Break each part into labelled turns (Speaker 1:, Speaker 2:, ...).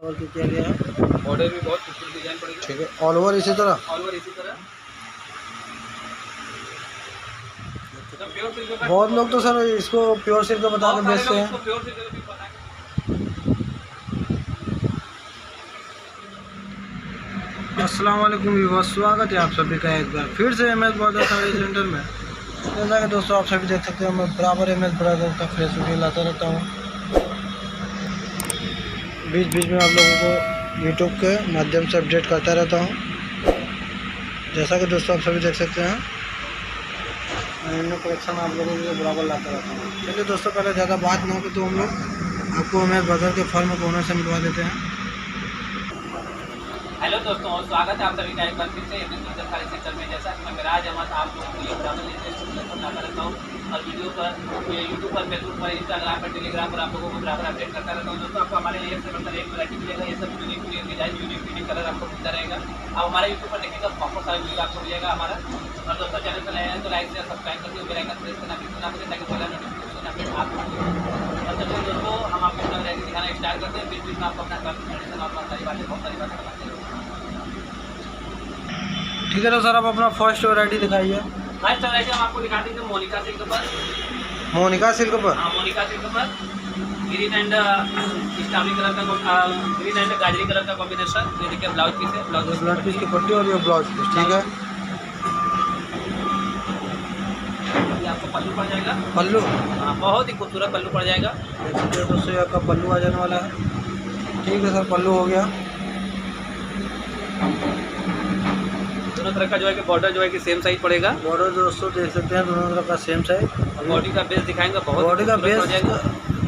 Speaker 1: और किया गया है।
Speaker 2: बॉर्डर भी बहुत खूबसूरत डिजाइन पड़ेगा।
Speaker 1: ठीक है, ऑल ओवर इसी तरह।
Speaker 2: ऑल ओवर इसी तरह। प्योर सिल्क का
Speaker 1: बहुत लोग तो सर इसको प्योर सिल्क का बता के बेचते हैं।
Speaker 2: प्योर सिल्क का भी पता है।
Speaker 1: अस्सलाम वालेकुम व्यूअर्स, स्वागत है आप सभी का एक बार फिर से MS बॉर्डर साड़ी सेंटर में। जैसा कि दोस्तों आप सभी देख सकते हैं, मैं बराबर MS बॉर्डर का फ्रेश वीडियो लाता रहता हूँ। बीच बीच में आप लोगों को यूट्यूब के माध्यम से अपडेट करता रहता हूँ। जैसा कि दोस्तों आप सभी देख सकते हैं, न्यू कलेक्शन आप लोगों को बराबर लाता रहता हूँ। चलिए दोस्तों, पहले ज़्यादा बात ना हो तो हम लोग आपको MS बॉर्डर के फॉर्म को ओनर से मिलवा देते हैं।
Speaker 2: हेलो दोस्तों, स्वागत है आप सभी का एक बार फिर से साड़ी सेंटर में। जैसा कि मैं मिराज अहमद आप लोगों के लिए ब्राउन लाता रहता हूँ और वीडियो पर यूट्यूब पर, फेसबुक पर, इंस्टाग्राम पर, टेलीग्राम पर आप लोगों को बराबर अपडेट करता रहता हूँ। दोस्तों आपको हमारे लिए एक वैरायटी मिलेगा। ये सब यूनिक डिजाइन, यूनिक कलर आपको मिलता रहेगा। अब हमारे यूट्यूब पर देखिएगा, बहुत सारा वीडियो आपको मिलेगा हमारा। और दोस्तों चैनल पर नए हैं तो लाइक शेयर सब्सक्राइब करके बेल आइकन प्रेस करना भी ना भूलें, ताकि पहला नोटिफिकेशन आप और चलिए दोस्तों, हम आपको अपना वैरायटी दिखाना स्टार्ट करते हैं। बीच बीच में आपको अपना कंडीशन और बहुत सारी बातें बताते हैं।
Speaker 1: ठीक है, तो सर आप अपना फर्स्ट वैरायटी दिखाइए।
Speaker 2: फर्स्ट वैरायटी हम आपको दिखा देंगे मोनिका सिल्क पर।
Speaker 1: मोनिका सिल्क पर।
Speaker 2: हाँ, मोनिका सिल्क पर ग्रीन एंड स्टार्लिंग कलर का, ग्रीन एंड गाजरी कलर का कॉम्बिनेशन। ये देखिए ब्लाउज पीस है,
Speaker 1: ब्लाउज पीस की पट्टी और ये ब्लाउज पीस। ठीक है,
Speaker 2: ये आपको पल्लू पड़ जाएगा।
Speaker 1: पल्लू।
Speaker 2: हाँ, बहुत ही खूबसूरत पल्लू पड़ जाएगा।
Speaker 1: देख सकते हैं दोस्तों, आपका पल्लू आ जाने वाला है। ठीक है सर, पल्लू हो गया।
Speaker 2: दोनों तरह का जो है कि बॉर्डर जो है कि सेम साइज पड़ेगा।
Speaker 1: बॉर्डर दोस्तों देख सकते हैं, दोनों तरह का सेम साइज।
Speaker 2: और बॉडी का बेस दिखाएंगे, बहुत
Speaker 1: बॉडी का बेस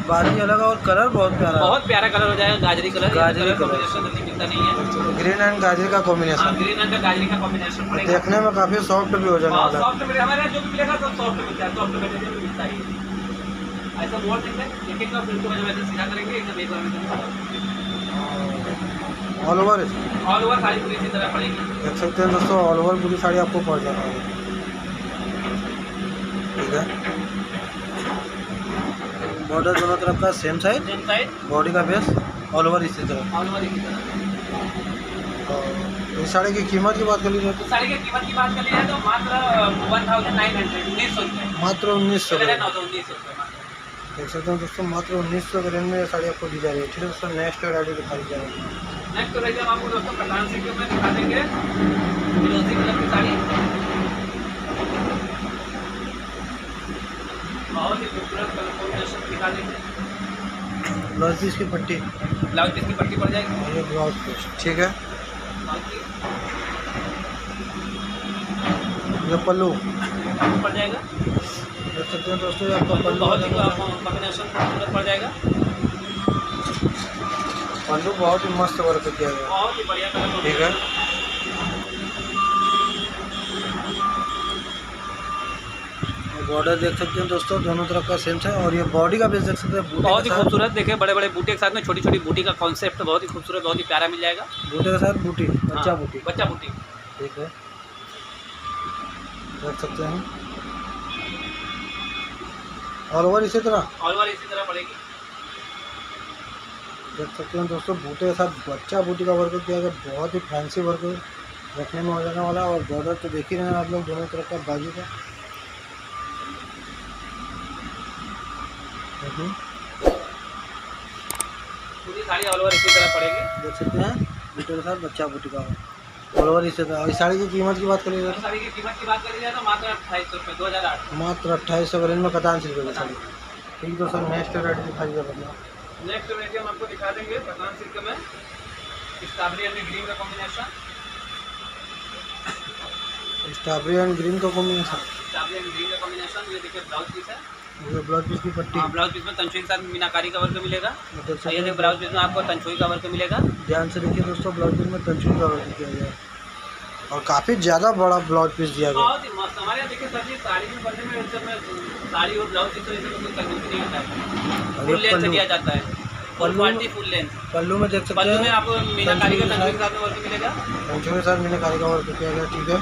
Speaker 1: बाजी अलग और कलर बहुत प्यारा,
Speaker 2: बहुत प्यारा कलर हो जाएगा। गाजरी कलर,
Speaker 1: गाजरी
Speaker 2: कॉम्बिनेशन जल्दी मिलता नहीं है।
Speaker 1: ग्रीन एंड गाजरी का कॉम्बिनेशन।
Speaker 2: ग्रीन एंड गाजरी का कॉम्बिनेशन पड़ेगा।
Speaker 1: देखने में काफी सॉफ्ट भी हो जाने वाला है।
Speaker 2: सॉफ्ट मिलेगा, हमारे यहाँ जो भी मिलेगा सब सॉफ्ट मिलता है, सॉफ्ट मटेरियल भी मिलता है। ऐसा मोड़ देंगे, एक एक का बिल्कुल वैसे सीधा करेंगे, एकदम एक बार में
Speaker 1: ऑल ओवर
Speaker 2: साड़ी पूरी इसी तरह पड़ेगी।
Speaker 1: देख सकते हैं दोस्तों, ऑल ओवर पूरी साड़ी आपको पड़ जाना है। ठीक है, बॉर्डर दोनों तरफ का सेम साइज, बॉडी का बेस ऑल ओवर इसी तरह। इस साड़ी की कीमत की बात कर लीजिए तो
Speaker 2: साड़ी की कीमत की बात कर लीजिए तो मात्र 1900 रुपये,
Speaker 1: मात्र 1900
Speaker 2: रुपये।
Speaker 1: देख सकते हैं दोस्तों, मात्र 1900 के रेंज में साड़ी आपको दी जा रही है। ठीक है दोस्तों, नेक्स्ट वैरायटी दिखाई जा रही है।
Speaker 2: नेक्स्ट वैरायटी हम आपको दोस्तों कटान सिल्क में दिखा देंगे। फिरोजी कलर की साड़ी, बहुत ही खूबसूरत कलर कॉम्बिनेशन दिखा देंगे।
Speaker 1: ब्लाउज पीस की पट्टी,
Speaker 2: ब्लाउज पीस की पट्टी पड़ जाएगी।
Speaker 1: और ये ब्लाउज पीस। ठीक है, ये पल्लू
Speaker 2: पड़ जाएगा।
Speaker 1: देख सकते हैं दोस्तों, आपका पल्लू
Speaker 2: बहुत ही कॉम्बिनेशन खूबसूरत पड़ जाएगा।
Speaker 1: पल्लू बहुत ही मस्त वर्क किया गया,
Speaker 2: बहुत ही बढ़िया कलर।
Speaker 1: ठीक है, बॉर्डर देख सकते हैं दोस्तों, दोनों तरफ का सेम है। और ये बॉडी का बेस देख सकते हैं,
Speaker 2: बहुत ही खूबसूरत। देखिए बड़े बड़े बूटे के साथ में छोटी छोटी बूटी का कॉन्सेप्ट बहुत ही खूबसूरत, बहुत ही प्यारा मिल जाएगा।
Speaker 1: बूटे के साथ बूटी, बच्चा बूटी,
Speaker 2: बच्चा बूटी।
Speaker 1: ठीक है, देख सकते हैं ऑल ओवर इसी तरह
Speaker 2: पड़ेगी।
Speaker 1: देख सकते हैं दोस्तों, बूटे के साथ बच्चा बूटी का वर्क किया गया, बहुत ही फैंसी वर्क रखने में हो जाने वाला। और बॉर्डर तो देख ही रहे हैं आप लोग, दोनों तरफ का बाजू का।
Speaker 2: पूरी साड़ी ऑल ओवर इसी तरह पड़ेगी।
Speaker 1: देख सकते हैं बूटे के साथ बच्चा बूटी का ऑल ओवर इसी तरह। इस साड़ी की कीमत की बात करिए तो
Speaker 2: साड़ी की कीमत की बात करिए तो मात्र 2800 रुपये, 2008।
Speaker 1: मात्र 2800 रेंज में कतान सिल्क की साड़ी। ठीक तो सर, नेक्स्ट वैरायटी दिखाइए अपना।
Speaker 2: नेक्स्ट वैरायटी हम आपको दिखा देंगे कतान सिल्क में स्ट्रॉबेरी एंड ग्रीन का कॉम्बिनेशन।
Speaker 1: स्ट्रॉबेरी एंड ग्रीन का कॉम्बिनेशन।
Speaker 2: ये देखिए ब्लाउज पीस है,
Speaker 1: ये ब्लाउज पीस की पट्टी।
Speaker 2: ब्लाउज पीस में तंचुई के साथ मीनाकारी का वर्क मिलेगा। ये देखिए ब्लाउज पीस में आपको तंचुई का वर्क मिलेगा।
Speaker 1: ध्यान से देखिए दोस्तों, ब्लाउज पीस में तंचुई का वर्क किया गया और काफ़ी ज़्यादा बड़ा ब्लाउज पीस दिया गया।
Speaker 2: बहुत ही मस्त। हमारे यहाँ देखिए सर जी, साड़ी में बनने में साड़ी और ब्लाउज पीस तो कोई कंफ्यूजन नहीं होता है, फुल लेंथ दिया जाता है, फुल क्वालिटी, फुल लेंथ।
Speaker 1: पल्लू में देख सकते हैं,
Speaker 2: पल्लू में आपको मीनाकारी का तंचुई के साथ में वर्क मिलेगा।
Speaker 1: तंचुई के साथ मीनाकारी का वर्क किया गया। ठीक है,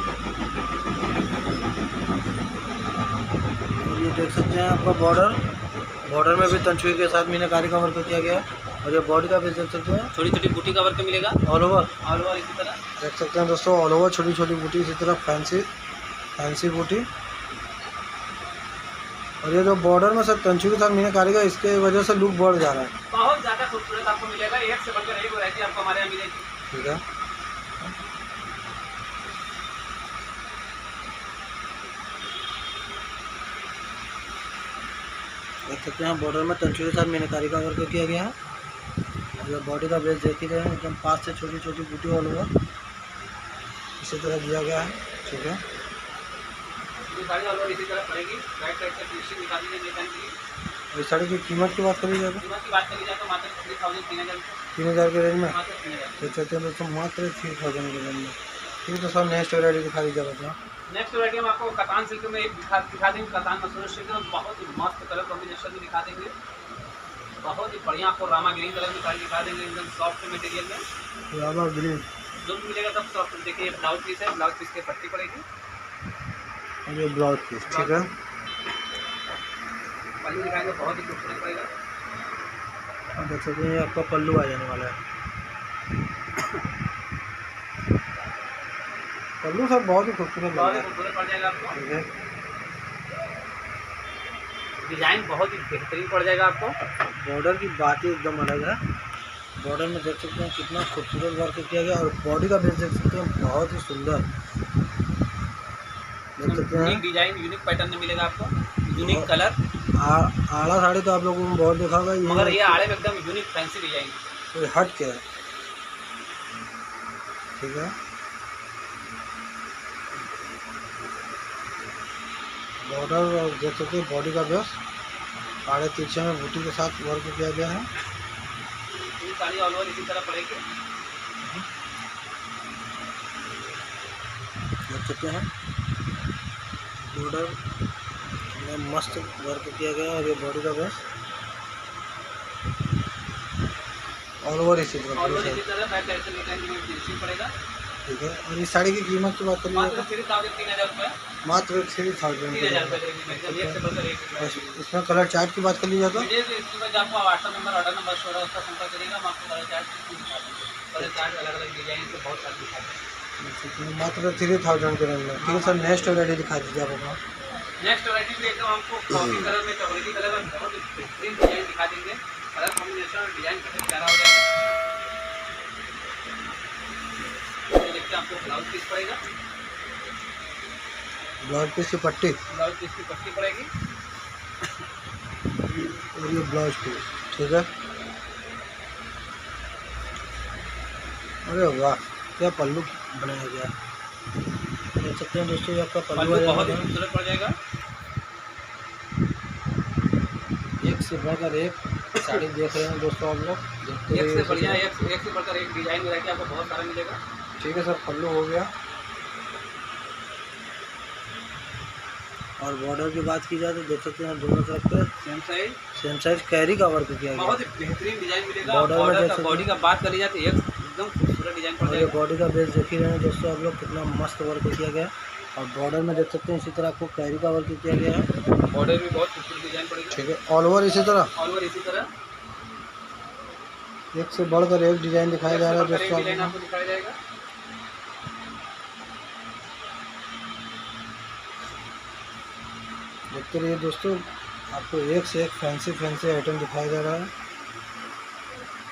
Speaker 1: ये देख सकते हैं आपका बॉर्डर में भी तंचुई के साथ मीनाकारी का वर्क किया गया। और ये बॉडी का बेस देख सकते हैं,
Speaker 2: छोटी छोटी बूटी का वर्क मिलेगा
Speaker 1: ऑल ओवर
Speaker 2: ऑल ओवर इसी तरह।
Speaker 1: देख सकते हैं दोस्तों, ऑल ओवर छोटी छोटी बूटी, इसी तरह फैंसी बूटी। और ये जो बॉर्डर में सब कंचू के साथ मीनाकारी का, इसके वजह से लुक बढ़ जा रहा है।
Speaker 2: बहुत ज़्यादा खूबसूरत आपको मिलेगा, एक से बढ़कर एक वैरायटी आपको हमारे यहाँ मिलेगी।
Speaker 1: ठीक है, देख सकते हैं बॉर्डर में कंचू के साथ मीनाकारी का वर्क किया गया है। और ये बॉडी का बेस देख ही रहे हैं, एकदम पास से छोटी छोटी बूटी ऑल ओवर इसी तरह दिया गया है। ठीक है,
Speaker 2: ये साड़ी ऑल ओवर इसी तरह पड़ेगी। राइट साइड से फिनिशिंग दिखा दीजिए डिजाइन की।
Speaker 1: और इस साड़ी की कीमत की बात करी जाए तो
Speaker 2: कीमत की बात करी जाए तो मात्र 3000
Speaker 1: 3000 के रेंज में
Speaker 2: मात्र 3000।
Speaker 1: देख सकते हैं दोस्तों, मात्र 3000 के रेंज में। ठीक है दोस्तों, नेक्स्ट वैरायटी दिखा दीजिए बताओ।
Speaker 2: नेक्स्ट वैरायटी हम आपको कतान सिल्क में एक दिखा देंगे, कतान मसूर सिल्क में बहुत ही मस्त कलर कॉम्बिनेशन में दिखा देंगे। बहुत ही बढ़िया आपको रामा ग्रीन कलर में साड़ी दिखा देंगे, एकदम सॉफ्ट मटेरियल में।
Speaker 1: रामा ग्रीन,
Speaker 2: जो भी मिलेगा सब सॉफ्ट। देखिए ब्लाउज पीस है, ब्लाउज पीस के पट्टी पड़ेगी
Speaker 1: और ये ब्लाउज पीस। ठीक है,
Speaker 2: पल्लू दिखाएंगे, बहुत ही खूबसूरत पड़ेगा।
Speaker 1: और देख सकते हैं ये आपका पल्लू आ जाने वाला है। पल्लू सब बहुत ही खूबसूरत लग
Speaker 2: बहुत
Speaker 1: रहा
Speaker 2: ही
Speaker 1: है।
Speaker 2: खूबसूरत पड़ जाएगा आपको।
Speaker 1: ठीक है,
Speaker 2: डिजाइन बहुत ही बेहतरीन पड़ जाएगा आपको।
Speaker 1: बॉर्डर की बात ही एकदम अलग है। बॉर्डर में देख सकते हैं कितना खूबसूरत वर्क किया गया, और बॉडी का बेस देख सकते हैं बहुत ही सुंदर देख सकते हैं।
Speaker 2: यूनिक डिजाइन, यूनिक पैटर्न में मिलेगा आपको, यूनिक कलर।
Speaker 1: आड़ा साड़ी तो आप लोगों को बहुत देखा होगा,
Speaker 2: मगर ये आड़े में एकदम यूनिक फैंसी डिजाइन।
Speaker 1: कोई हट के है। ठीक है, बॉर्डर और देख सकते हैं बॉडी का बेस आड़े पीछे में बूटी के साथ वर्क किया गया है।
Speaker 2: ये साड़ी ऑल ओवर इसी तरह पड़ेगी।
Speaker 1: देख सकते हैं बॉर्डर में मस्त वर्क किया गया है, और ये बॉडी का बेस ऑल ओवर इसी तरह
Speaker 2: ऑल
Speaker 1: पूरी
Speaker 2: ओवर
Speaker 1: साइड।
Speaker 2: इसी तरह बैक साइड से डिजाइन में फिनिशिंग पड़ेगा।
Speaker 1: ठीक है, और इस साड़ी की कीमत की बात करिए
Speaker 2: मात्र
Speaker 1: तो
Speaker 2: 3000 रुपये।
Speaker 1: मात्र 3000
Speaker 2: 3000 रुपये देंगे मैडम, एक से बढ़कर एक डिजाइन।
Speaker 1: इसमें कलर चार्ट की बात कर लीजिए तो
Speaker 2: वीडियो के स्क्रीन पर जो आपको WhatsApp number, order number show हो रहा है, उसका संपर्क करिएगा। हम आपको कलर चार्ट दिखा देंगे। कलर चार्ट अलग अलग डिजाइन से बहुत सारे दिखा देंगे।
Speaker 1: मात्र 3000 के रेंज में। ठीक है सर, नेक्स्ट वैरायटी दिखा दीजिए आप अपना।
Speaker 2: नेक्स्ट वैरायटी भी एकदम आपको कॉफी कलर में, चॉकलेटी कलर में बहुत ही बेहतरीन डिजाइन दिखा देंगे। कलर कॉम्बिनेशन और डिजाइन काफी प्यारा हो जाएगा। ये देखिए आपको ब्लाउज पीस पड़ेगा,
Speaker 1: ब्लाउज पीस की पट्टी
Speaker 2: ब्लाउज पीस की पट्टी पड़ेगी।
Speaker 1: और ये ब्लाउज पीस। ठीक है, अरे वाह क्या पल्लू बनाया गया, देख सकते हैं दोस्तों, ये आपका पल्लू आ
Speaker 2: पल्लू बहुत ही
Speaker 1: जाएगा।
Speaker 2: खूबसूरत पड़ जाएगा।
Speaker 1: एक से बढ़कर एक साड़ी देख रहे हैं दोस्तों आप लोग, देखते
Speaker 2: एक से
Speaker 1: रहिए।
Speaker 2: बढ़िया, एक से बढ़कर एक डिजाइन वैरायटी आपको बहुत सारा मिलेगा।
Speaker 1: ठीक है सर, पल्लू हो गया। और बॉर्डर की बात की जाए तो देख सकते हैं दोनों तरफ पे सेम साइज कैरी का वर्क किया गया।
Speaker 2: बहुत ही बेहतरीन डिजाइन मिलेगा।
Speaker 1: बॉर्डर में
Speaker 2: बॉर्डर
Speaker 1: देख
Speaker 2: का बॉडी का बात करी जाए तो एकदम खूबसूरत डिजाइन पड़
Speaker 1: और ये
Speaker 2: जाएगा।
Speaker 1: बॉडी का बेस देख ही रहे हैं दोस्तों आप लोग, कितना मस्त वर्क किया गया है। और बॉर्डर में देख सकते हैं इसी तरह आपको कैरी का वर्क किया गया है।
Speaker 2: बॉर्डर भी बहुत खूबसूरत डिजाइन पड़ेगा।
Speaker 1: ठीक है, ऑल ओवर इसी तरह
Speaker 2: ऑल ओवर इसी तरह
Speaker 1: एक से बढ़कर एक डिजाइन दिखाया जा रहा है दोस्तों
Speaker 2: डिजाइन
Speaker 1: आप
Speaker 2: आपको दिखाया जाएगा।
Speaker 1: देखते रहिए दोस्तों, आपको एक से एक फैंसी आइटम दिखाया जा रहा है।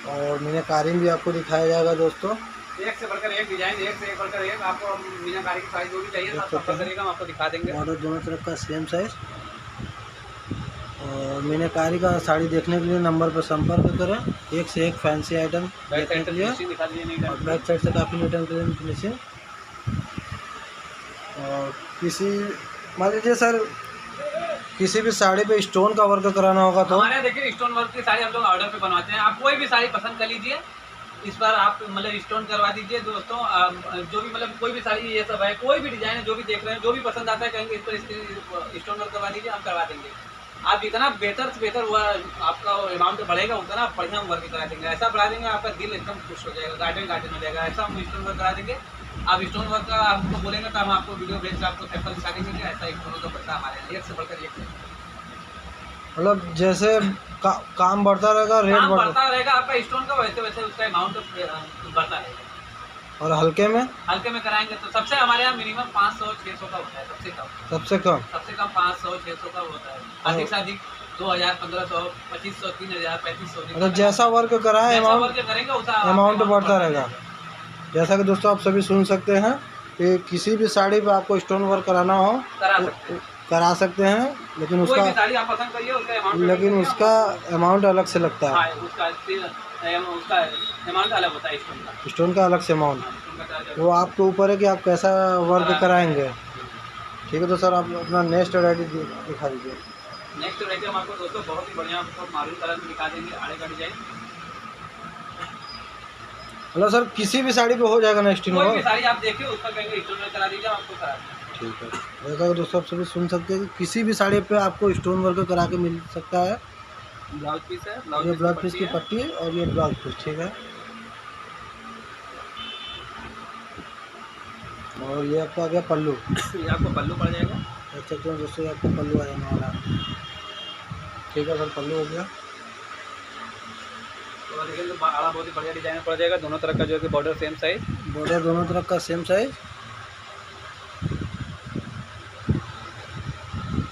Speaker 1: और मीनाकारी भी आपको दिखाया जाएगा दोस्तों।
Speaker 2: एक से बढ़कर एक डिजाइन, एक से एक बढ़कर एक। आपको मीनाकारी की साइज जो भी चाहिए आप संपर्क करिएगा, हम आपको दिखा देंगे।
Speaker 1: बॉर्डर दोनों तरफ का सेम साइज। और मीनाकारी का साड़ी देखने के लिए नंबर पर संपर्क करें। एक से एक फैंसी आइटम
Speaker 2: बैक
Speaker 1: देखने
Speaker 2: साइड
Speaker 1: के
Speaker 2: से
Speaker 1: लिए,
Speaker 2: फिनिशिंग दिखा दीजिए नहीं
Speaker 1: और बैक साइड से काफ़ी नीट एंड क्लीन फिनिशिंग। और किसी मान लीजिए सर किसी भी साड़ी पे स्टोन का वर्क कराना होगा तो
Speaker 2: हमारे यहाँ देखिए स्टोन वर्क की साड़ी हम लोग ऑर्डर पे बनवाते हैं। आप कोई भी साड़ी पसंद कर लीजिए, इस बार आप मतलब स्टोन करवा दीजिए दोस्तों। जो भी मतलब कोई भी साड़ी ये सब है, कोई भी डिजाइन है जो भी देख रहे हैं, जो भी पसंद आता है कहेंगे इस पर स्टोन वर्क करवा दीजिए, हम करवा देंगे। आप जितना बेहतर से बेहतर हुआ आपका अमाउंट बढ़ेगा उतना बढ़िया हम वर्क करा देंगे। ऐसा बढ़ा देंगे आपका दिल एकदम खुश हो जाएगा, गार्डन हो जाएगा। ऐसा हम स्टोन वर्क करा देंगे। आप स्टोन वर्क का आपको बोलेंगे तो हम आपको वीडियो भेज के आपको सैंपल दिखा देंगे कि ऐसा स्टोन का पड़ता है हमारे यहाँ, एक से बढ़कर एक।
Speaker 1: मतलब जैसे काम बढ़ता रहेगा, रेट
Speaker 2: काम
Speaker 1: बढ़ता,
Speaker 2: बढ़ता रहेगा आपका स्टोन का, वैसे वैसे उसका अमाउंट बढ़ता रहेगा।
Speaker 1: और हल्के में
Speaker 2: हल्के में कराएंगे तो सबसे हमारे यहाँ मिनिमम 500-600 का होता है, सबसे कम।
Speaker 1: सबसे कम।
Speaker 2: सबसे कम 500-600 का होता है,
Speaker 1: और
Speaker 2: अधिक से अधिक 2000, 1500, 2500, 3000, 3500।
Speaker 1: मतलब जैसा वर्क कराएं
Speaker 2: जैसा
Speaker 1: अमाउंट
Speaker 2: वर्क करेंगे उतना
Speaker 1: अमाउंट बढ़ता रहेगा। जैसा कि दोस्तों आप सभी सुन सकते हैं कि किसी भी साड़ी पे आपको स्टोन वर्क कराना हो
Speaker 2: करा
Speaker 1: तो
Speaker 2: सकते हैं।
Speaker 1: करा सकते हैं, लेकिन
Speaker 2: कोई भी
Speaker 1: उसका
Speaker 2: साड़ी आप पसंद करिए, उसका अमाउंट
Speaker 1: अमाउंट अलग से लगता है।
Speaker 2: हाँ, उसका अमाउंट अलग होता है स्टोन का।
Speaker 1: स्टोन का अलग से अमाउंट,
Speaker 2: हाँ, स्टोन का चार्ज
Speaker 1: वो आपके ऊपर है कि आप कैसा वर्क
Speaker 2: कराना
Speaker 1: कराएंगे। ठीक है, तो सर आप अपना नेक्स्ट वैरायटी दिखा दीजिए।
Speaker 2: नेक्स्ट वैरायटी हम आपको दोस्तों बहुत ही बढ़िया आपको मारून कलर में दिखा देंगे, आड़े का डिजाइन।
Speaker 1: मतलब सर किसी भी साड़ी पे हो जाएगा ना स्टोन
Speaker 2: कोई भी
Speaker 1: वर्क?
Speaker 2: साड़ी आप देखिए उसका कहेंगे स्टोन वर्क करा दीजिए, आपको करा देंगे।
Speaker 1: ठीक है, जैसा कि दोस्तों आप सभी सुन सकते हैं कि किसी भी साड़ी पे आपको स्टोन वर्क करा के मिल सकता है।
Speaker 2: ब्लाउज पीस है,
Speaker 1: ये ब्लाउज पीस की पट्टी और ये ब्लाउज पीस, ठीक है। और ये आपका आ गया पल्लू।
Speaker 2: ये आपको पल्लू पड़ जाएगा।
Speaker 1: देख सकते हैं दोस्तों, ये आपको पल्लू आ जाने वाला है। ठीक है सर, पल्लू हो गया।
Speaker 2: तो देखिए तो आड़ा बहुत ही बढ़िया डिजाइन पड़ जाएगा, दोनों तरफ का जो है कि बॉर्डर सेम साइज।
Speaker 1: बॉर्डर दोनों तरफ का सेम साइज।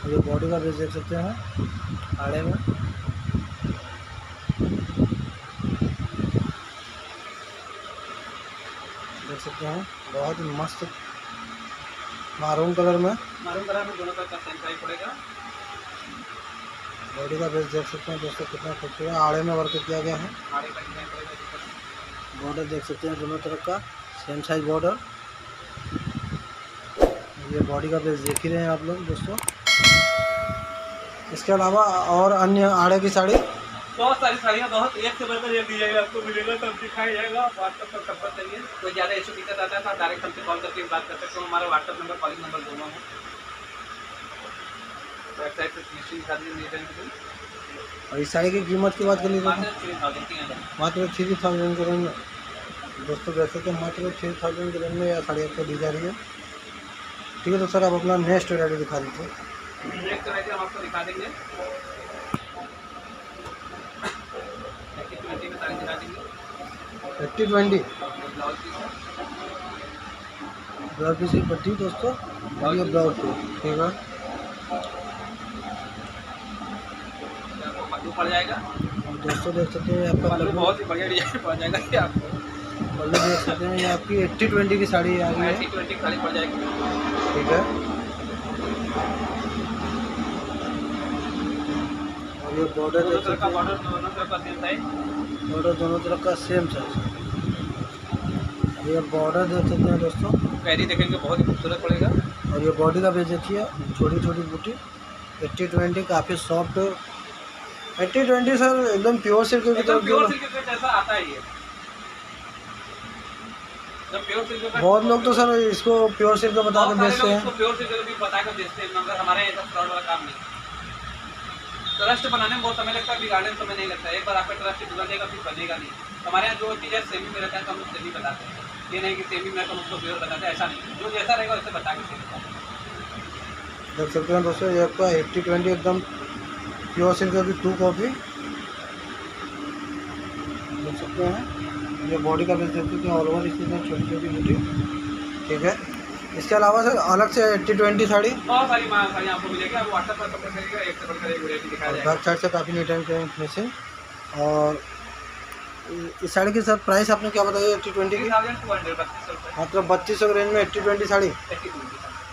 Speaker 1: ये बॉडी का बेस देख सकते हैं आड़े में। देख सकते हैं बहुत ही मस्त मारून कलर में।
Speaker 2: मारून कलर में दोनों तरफ का सेम साइज पड़ेगा।
Speaker 1: बॉडी का बेस देख सकते हैं दोस्तों कितना खूबसूरत आड़े में वर्क किया गया है।
Speaker 2: आड़े का डिजाइन पड़ेगा ऊपर।
Speaker 1: बॉर्डर देख सकते हैं दोनों तरफ का सेम साइज बॉर्डर। ये बॉडी का बेस देख ही रहे हैं आप लोग दोस्तों। इसके अलावा और अन्य आड़े की साड़ी
Speaker 2: बहुत सारी साड़ियाँ, बहुत एक से बढ़कर एक डिजाइन आपको मिलेगा, सब दिखाया जाएगा। व्हाट्सएप पर संपर्क करिए, कोई ज़्यादा इशू दिक्कत आता है तो आप डायरेक्ट हमसे कॉल करके बात कर सकते हो। हमारा व्हाट्सएप नंबर, कॉलिंग नंबर दोनों है। वेबसाइट पर फिनिशिंग दिखा दीजिए डिजाइन की।
Speaker 1: और इस साड़ी की कीमत की बात कर लीजिए
Speaker 2: मात्र 3000
Speaker 1: मात्र 3000 के रेंज में दोस्तों। वैसे तो मात्र 3000 के रेंज में यह साड़ी आपको दी जा रही है। ठीक है, तो सर आप अपना नेक्स्ट वैरायटी दिखा दीजिए।
Speaker 2: नेक्स्ट वैरायटी हम आपको दिखा देंगे, 80-20 में साड़ी दिखा देंगे।
Speaker 1: 80-20
Speaker 2: ब्लाउज पीस है,
Speaker 1: ब्लाउज पीस की पट्टी दोस्तों, और ये ब्लाउज पीस, ठीक है।
Speaker 2: आपको पल्लू पड़ जाएगा।
Speaker 1: और दोस्तों देख सकते हैं आपका
Speaker 2: पल्लू
Speaker 1: पल्लू,
Speaker 2: बहुत ही बढ़िया डिजाइन पड़ जाएगा ये आपको।
Speaker 1: पल्लू देख सकते हैं, ये आपकी 80-20 की साड़ी आ गई है।
Speaker 2: 80-20 साड़ी पड़ जाएगी।
Speaker 1: ठीक है, और ये बॉर्डर
Speaker 2: दोनों
Speaker 1: देख
Speaker 2: तरफ
Speaker 1: सकते
Speaker 2: का
Speaker 1: हैं,
Speaker 2: बॉर्डर दोनों तरफ का सेम साइज।
Speaker 1: बॉर्डर दोनों तरफ का सेम साइज। ये बॉर्डर देख सकते हैं दोस्तों,
Speaker 2: पैरी देखेंगे बहुत ही खूबसूरत पड़ेगा।
Speaker 1: और ये बॉडी का बेस देखिए, छोटी छोटी बूटी। 80-20 काफ़ी सॉफ्ट। 80-20 सर एकदम प्योर सिल्क की
Speaker 2: एकदम
Speaker 1: तरफ
Speaker 2: प्योर
Speaker 1: जो
Speaker 2: सिल्क पे जैसा आता है ये। जब प्योर सिल्क पे
Speaker 1: बहुत लोग तो सर इसको प्योर सिल्क बता के बेचते हैं।
Speaker 2: इसको प्योर सिल्क भी बता कर बेचते हैं, मगर हमारे यहाँ ऐसा फ्रॉड वाला काम नहीं। ट्रस्ट बनाने में बहुत समय लगता है, बिगाड़ने में समय नहीं लगता है। एक बार आपका ट्रस्ट बिगड़ जाएगा फिर बनेगा नहीं। हमारे यहाँ जो चीज़ है सेमी में रहता है तो हम लोग सेमी बताते हैं। ये नहीं कि सेमी में तो हम उसको प्योर बताते हैं, ऐसा नहीं। जो जैसा रहेगा वैसे बता के सेमी बताते हैं।
Speaker 1: देख सकते हैं दोस्तों, ये आपका 80-20 एकदम प्योर सिल्क की 2 कॉपी देख सकते हैं। ये बॉडी का बेस देख सकते हैं, ऑल ओवर इसमें छोटी छोटी बूटी। ठीक है, इसके अलावा सर अलग से 80-20 साड़ी
Speaker 2: बहुत सारी साड़ियाँ आपको मिलेगी। आप व्हाट्सएप पर संपर्क करिएगा, एक से बढ़कर एक वैरायटी दिखाया जाएगा।
Speaker 1: बैक साइड से काफ़ी नीट एंड क्लीन फिनिशिंग। और इस साड़ी की सर प्राइस आपने क्या बताया 80-20 की?
Speaker 2: 3200 रुपये।
Speaker 1: मात्र 3200 के रेंज में 80-20 साड़ी
Speaker 2: 80-20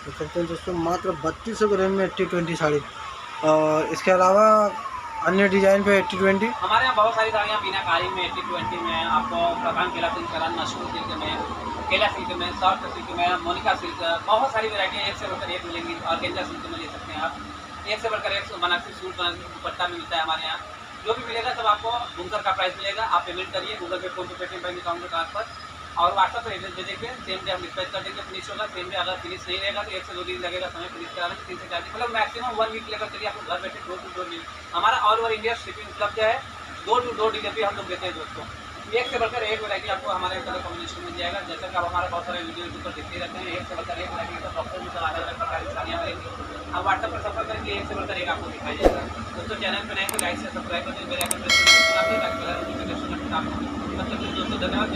Speaker 1: देख सकते हैं दोस्तों, मात्र 3200 के रेंज में 80-20 साड़ी। और इसके अलावा अन्य डिज़ाइन पे 80-20
Speaker 2: हमारे यहाँ बहुत सारी साड़ियाँ बिना कारी में 80-20 में आपको प्रकांड केला सिल्क, करान मशरूम सिल्क में, केला सिल्क में, सॉफ्ट सिल्क में, मोनिका सिल्क, बहुत सारी वैरायटी एक से बढ़कर एक मिलेंगी। और गेंजा सिल्क में ले सकते हैं आप, एक से बढ़कर एक बनारसी सूट, बनारसी दुपट्टा में मिलता है हमारे यहाँ। जो भी मिलेगा सब आपको बुनकर का प्राइस मिलेगा। आप पेमेंट करिए गूगल पे, फोन पे, पेटीएम, बैंक अकाउंट में ट्रांसफर, और व्हाट्सएप पर एड्रेस भेजेंगे। सेम डे हम डिस्पैच कर देंगे, फिनिश होगा सेम डे। अगर फिनिश नहीं रहेगा तो 1 से 2 दिन लगेगा समय फिनिश कराने में। 3 से 4 दिन, मतलब मैक्सिमम 1 वीक लेकर चलिए, आपको घर बैठे डोर टू डोर मिल। हमारा ऑल ओवर इंडिया शिपिंग उपलब्ध है, डोर टू डोर डिलीवरी हम लोग देते हैं दोस्तों। एक से बढ़कर एक वैरायटी आपको हमारे कलर कॉम्बिनेशन में जाएगा। जैसा कि आप हमारा बहुत सारे वीडियो यूट्यूब पर देखते रहते हैं, एक से बढ़कर एक लगी तो डॉक्टर भी अलग अलग प्रकार की साड़ियाँ मिलेंगी। आप व्हाट्सएप पर संपर्क करके एक से बढ़कर एक आपको दिखाई जाएगा। दोस्तों चैनल पर नए तो लाइक से सब्सक्राइब करके मेरे आइकन प्रेस करके ताकि मेरा नोटिफिकेशन आपको। तब तक दोस्तों धन्यवाद।